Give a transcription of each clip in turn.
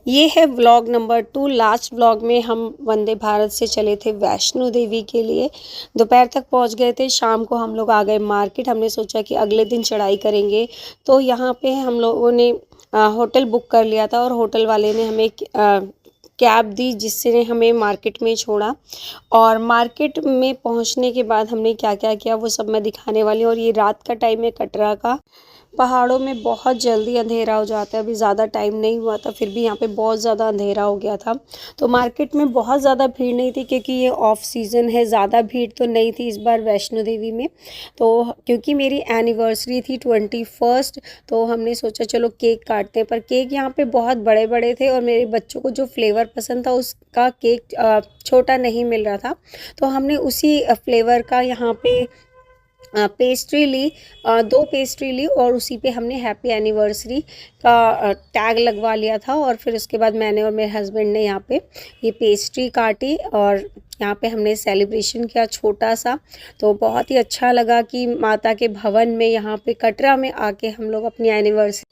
ये है vlog number 2। Last vlog में हम वंदे भारत से चले थे वैष्णो देवी के लिए। दोपहर तक पहुंच गए थे। शाम को हम लोग आ गए मार्केट। हमने सोचा कि अगले दिन चढ़ाई करेंगे, तो यहाँ पे हम लोगों ने होटल बुक कर लिया था और होटल वाले ने हमें कैब दी, जिससे हमें मार्केट में छोड़ा। और मार्केट में पहुंचने के बाद हमने क्या क्या किया वो सब मैं दिखाने वाली हूँ। और ये रात का टाइम है कटरा का। पहाड़ों में बहुत जल्दी अंधेरा हो जाता है। अभी ज़्यादा टाइम नहीं हुआ था, फिर भी यहाँ पे बहुत ज़्यादा अंधेरा हो गया था। तो मार्केट में बहुत ज़्यादा भीड़ नहीं थी, क्योंकि ये ऑफ सीज़न है। ज़्यादा भीड़ तो नहीं थी इस बार वैष्णो देवी में। तो क्योंकि मेरी एनिवर्सरी थी 21st, तो हमने सोचा चलो केक काटते हैं। पर केक यहाँ पे बहुत बड़े बड़े थे और मेरे बच्चों को जो फ्लेवर पसंद था उसका केक छोटा नहीं मिल रहा था। तो हमने उसी फ्लेवर का यहाँ पे पेस्ट्री ली, 2 पेस्ट्री ली और उसी पे हमने हैप्पी एनिवर्सरी का टैग लगवा लिया था। और फिर उसके बाद मैंने और मेरे हस्बैंड ने यहाँ पे ये पेस्ट्री काटी और यहाँ पे हमने सेलिब्रेशन किया छोटा सा। तो बहुत ही अच्छा लगा कि माता के भवन में यहाँ पे कटरा में आके हम लोग अपनी एनिवर्सरी,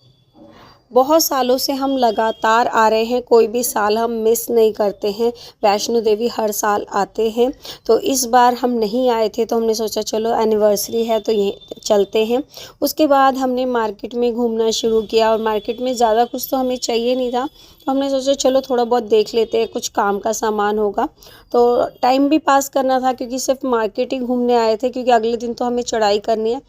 बहुत सालों से हम लगातार आ रहे हैं, कोई भी साल हम मिस नहीं करते हैं। वैष्णो देवी हर साल आते हैं, तो इस बार हम नहीं आए थे, तो हमने सोचा चलो एनिवर्सरी है तो ये चलते हैं। उसके बाद हमने मार्केट में घूमना शुरू किया और मार्केट में ज़्यादा कुछ तो हमें चाहिए नहीं था, तो हमने सोचा चलो थोड़ा बहुत देख लेते हैं, कुछ काम का सामान होगा। तो टाइम भी पास करना था, क्योंकि सिर्फ मार्केट ही घूमने आए थे, क्योंकि अगले दिन तो हमें चढ़ाई करनी है।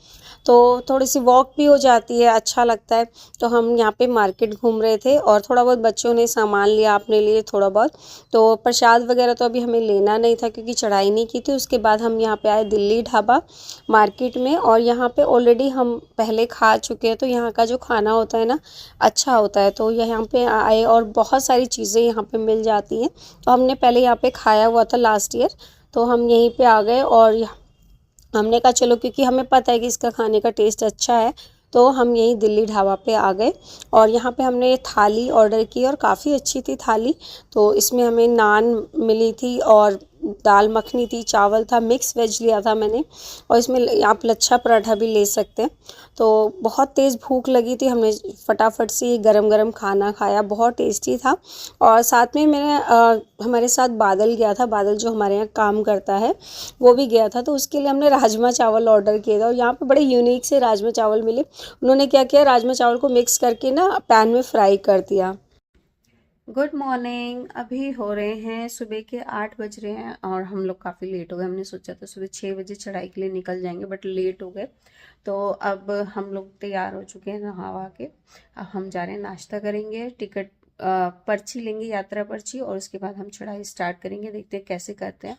तो थोड़ी सी वॉक भी हो जाती है, अच्छा लगता है। तो हम यहाँ पे मार्केट घूम रहे थे और थोड़ा बहुत बच्चों ने सामान लिया अपने लिए थोड़ा बहुत। तो प्रसाद वगैरह तो अभी हमें लेना नहीं था, क्योंकि चढ़ाई नहीं की थी। उसके बाद हम यहाँ पे आए दिल्ली ढाबा मार्केट में, और यहाँ पे ऑलरेडी हम पहले खा चुके हैं, तो यहाँ का जो खाना होता है ना अच्छा होता है। तो यहाँ पे आए और बहुत सारी चीज़ें यहाँ पे मिल जाती हैं। तो हमने पहले यहाँ पे खाया हुआ था लास्ट ईयर, तो हम यहीं पे आ गए और हमने कहा चलो, क्योंकि हमें पता है कि इसका खाने का टेस्ट अच्छा है, तो हम यहीं दिल्ली ढाबा पे आ गए। और यहाँ पे हमने थाली ऑर्डर की और काफ़ी अच्छी थी थाली। तो इसमें हमें नान मिली थी और दाल मखनी थी, चावल था, मिक्स वेज लिया था मैंने, और इसमें आप लच्छा पराठा भी ले सकते हैं। तो बहुत तेज़ भूख लगी थी, हमने फटाफट से ये गरम गरम खाना खाया, बहुत टेस्टी था। और साथ में हमारे साथ बादल गया था, बादल जो हमारे यहाँ काम करता है वो भी गया था। तो उसके लिए हमने राजमा चावल ऑर्डर किए थे और यहाँ पे बड़े यूनिक से राजमा चावल मिले। उन्होंने क्या किया, राजमा चावल को मिक्स करके ना पैन में फ्राई कर दिया। Good morning. अभी हो रहे हैं सुबह के 8 बज रहे हैं और हम लोग काफ़ी लेट हो गए। हमने सोचा था सुबह 6 बजे चढ़ाई के लिए निकल जाएंगे, बट लेट हो गए। तो अब हम लोग तैयार हो चुके हैं नहा वहा के। अब हम जा रहे हैं, नाश्ता करेंगे, टिकट पर्ची लेंगे, यात्रा पर्ची, और उसके बाद हम चढ़ाई स्टार्ट करेंगे। देखते हैं कैसे करते हैं,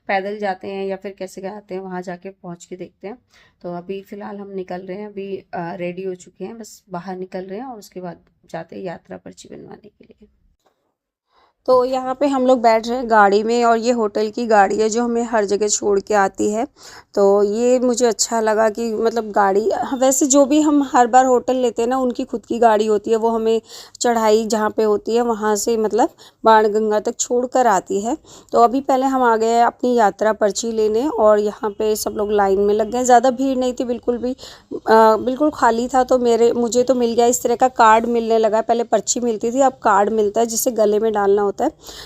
पैदल जाते हैं या फिर कैसे जाते हैं, वहाँ जाके पहुँच के देखते हैं। तो अभी फ़िलहाल हम निकल रहे हैं, अभी रेडी हो चुके हैं, बस बाहर निकल रहे हैं और उसके बाद जाते हैं यात्रा पर्ची बनवाने के लिए। तो यहाँ पे हम लोग बैठ रहे हैं गाड़ी में, और ये होटल की गाड़ी है जो हमें हर जगह छोड़ के आती है। तो ये मुझे अच्छा लगा कि मतलब गाड़ी, वैसे जो भी हम हर बार होटल लेते हैं ना उनकी खुद की गाड़ी होती है, वो हमें चढ़ाई जहाँ पे होती है वहाँ से मतलब बाणगंगा तक छोड़ कर आती है। तो अभी पहले हम आ गए अपनी यात्रा पर्ची लेने, और यहाँ पे सब लोग लाइन में लग गए। ज़्यादा भीड़ नहीं थी बिल्कुल भी, बिल्कुल खाली था। तो मुझे तो मिल गया इस तरह का कार्ड मिलने लगा। पहले पर्ची मिलती थी, अब कार्ड मिलता है जिसे गले में डालना होता है।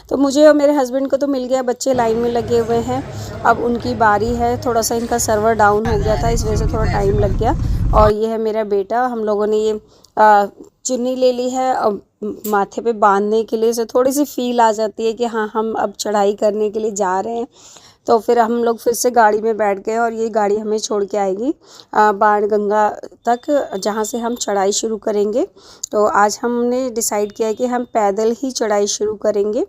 तो मुझे और मेरे हस्बैंड को तो मिल गया, बच्चे लाइन में लगे हुए हैं, अब उनकी बारी है। थोड़ा सा इनका सर्वर डाउन हो गया था, इस वजह से थोड़ा टाइम लग गया। और ये है मेरा बेटा, हम लोगों ने ये चुन्नी ले ली है माथे पे बांधने के लिए, से थोड़ी सी फील आ जाती है कि हाँ हम अब चढ़ाई करने के लिए जा रहे हैं। तो फिर हम लोग फिर से गाड़ी में बैठ गए और ये गाड़ी हमें छोड़ के आएगी बाणगंगा तक, जहाँ से हम चढ़ाई शुरू करेंगे। तो आज हमने डिसाइड किया है कि हम पैदल ही चढ़ाई शुरू करेंगे।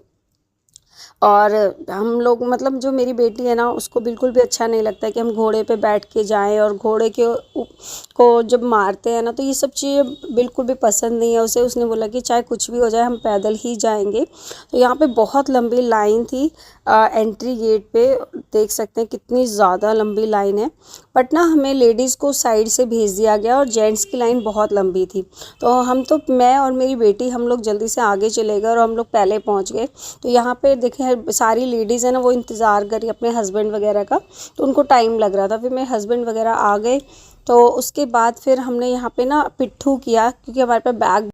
और हम लोग मतलब जो मेरी बेटी है ना उसको बिल्कुल भी अच्छा नहीं लगता है कि हम घोड़े पे बैठ के जाएं, और घोड़े को जब मारते हैं ना तो ये सब चीज़ें बिल्कुल भी पसंद नहीं है उसे। उसने बोला कि चाहे कुछ भी हो जाए हम पैदल ही जाएंगे। तो यहाँ पे बहुत लंबी लाइन थी एंट्री गेट पे, देख सकते हैं कितनी ज़्यादा लंबी लाइन है। बट ना हमें लेडीज़ को साइड से भेज दिया गया और जेंट्स की लाइन बहुत लंबी थी। तो मैं और मेरी बेटी हम लोग जल्दी से आगे चले गए और हम लोग पहले पहुँच गए। तो यहाँ पे देखें सारी लेडीज़ है ना वो इंतज़ार करी अपने हस्बैंड वगैरह का, तो उनको टाइम लग रहा था। फिर मेरे हस्बैंड वगैरह आ गए, तो उसके बाद फिर हमने यहाँ पे ना पिट्ठू किया, क्योंकि हमारे पास बैग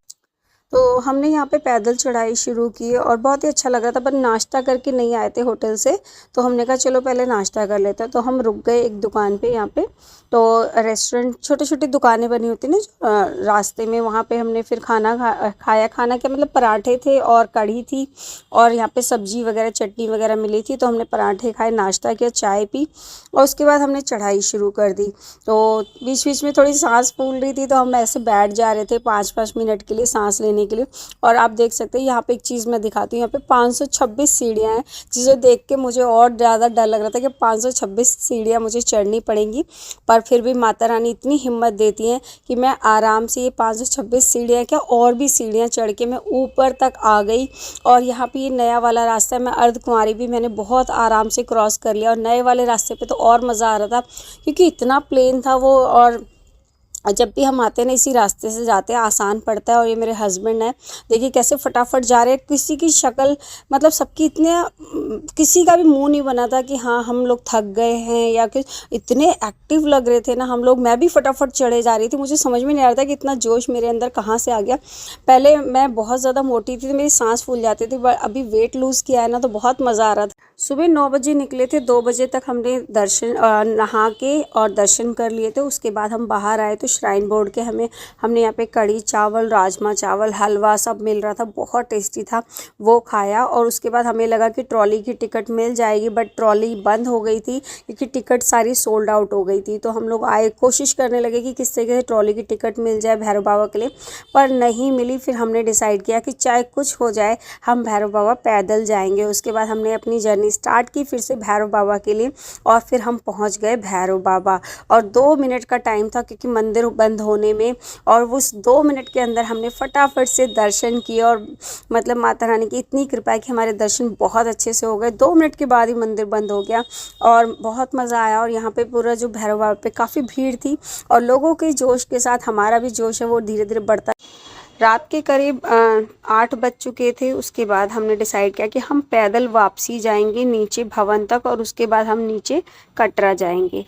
तो हमने यहाँ पे पैदल चढ़ाई शुरू की और बहुत ही अच्छा लग रहा था, पर नाश्ता करके नहीं आए थे होटल से, तो हमने कहा चलो पहले नाश्ता कर लेते हैं। तो हम रुक गए एक दुकान पे यहाँ पे, तो रेस्टोरेंट छोटी छोटी दुकानें बनी होती ना रास्ते में, वहाँ पे हमने फिर खाया। खाना क्या मतलब पराठे थे और कढ़ी थी और यहाँ पे सब्जी वगैरह चटनी वगैरह मिली थी, तो हमने पराठे खाए, नाश्ता किया, चाय पी और उसके बाद हमने चढ़ाई शुरू कर दी। तो बीच बीच में थोड़ी सांस फूल रही थी, तो हम ऐसे बैठ जा रहे थे 5-5 मिनट के लिए सांस लेने के लिए। और आप देख सकते हैं यहाँ पे एक चीज़ मैं दिखाती हूँ, यहाँ पे 526 सीढ़ियाँ हैं, जिसे देख के मुझे और ज़्यादा डर लग रहा था कि 526 सीढ़ियाँ मुझे चढ़नी पड़ेंगी, पर फिर भी माता रानी इतनी हिम्मत देती हैं कि मैं आराम से ये 526 सीढ़ियाँ क्या और भी सीढ़ियाँ चढ़ के मैं ऊपर तक आ गई। और यहाँ पे ये नया वाला रास्ता है, मैं अर्धकुंवारी भी मैंने बहुत आराम से क्रॉस कर लिया, और नए वाले रास्ते पे तो और मज़ा आ रहा था क्योंकि इतना प्लेन था वो। और जब भी हम आते हैं ना इसी रास्ते से जाते हैं, आसान पड़ता है। और ये मेरे हस्बैंड हैं, देखिए कैसे फटाफट जा रहे हैं, किसी की शक्ल मतलब सबकी इतने किसी का भी मुंह नहीं बना था कि हाँ हम लोग थक गए हैं या कि इतने एक्टिव लग रहे थे ना हम लोग। मैं भी फटाफट चढ़े जा रही थी, मुझे समझ में नहीं आ रहा था कि इतना जोश मेरे अंदर कहाँ से आ गया। पहले मैं बहुत ज़्यादा मोटी थी तो मेरी सांस फूल जाती थी, बट अभी वेट लूज़ किया है ना तो बहुत मज़ा आ रहा था। सुबह 9 बजे निकले थे, 2 बजे तक हमने दर्शन नहा के और दर्शन कर लिए थे। उसके बाद हम बाहर आए तो श्राइन बोर्ड के हमने यहाँ पे कढ़ी चावल, राजमा चावल, हलवा सब मिल रहा था, बहुत टेस्टी था, वो खाया। और उसके बाद हमें लगा कि ट्रॉली की टिकट मिल जाएगी, बट ट्रॉली बंद हो गई थी क्योंकि टिकट सारी सोल्ड आउट हो गई थी। तो हम लोग आए, कोशिश करने लगे कि किस तरीके से ट्रॉली की टिकट मिल जाए भैरव बाबा के लिए, पर नहीं मिली। फिर हमने डिसाइड किया कि चाहे कुछ हो जाए हम भैरव बाबा पैदल जाएंगे। उसके बाद हमने अपनी जर्नी स्टार्ट की फिर से भैरव बाबा के लिए, और फिर हम पहुंच गए भैरव बाबा। और 2 मिनट का टाइम था क्योंकि मंदिर बंद होने में, और उस 2 मिनट के अंदर हमने फटाफट से दर्शन किए। और मतलब माता रानी की इतनी कृपा है कि हमारे दर्शन बहुत अच्छे से हो गए। 2 मिनट के बाद ही मंदिर बंद हो गया और बहुत मज़ा आया। और यहाँ पे पूरा जो भैरव बाबा पे काफ़ी भीड़ थी, और लोगों के जोश के साथ हमारा भी जोश है वो धीरे धीरे बढ़ता। रात के करीब 8 बज चुके थे। उसके बाद हमने डिसाइड किया कि हम पैदल वापसी जाएंगे नीचे भवन तक, और उसके बाद हम नीचे कटरा जाएंगे।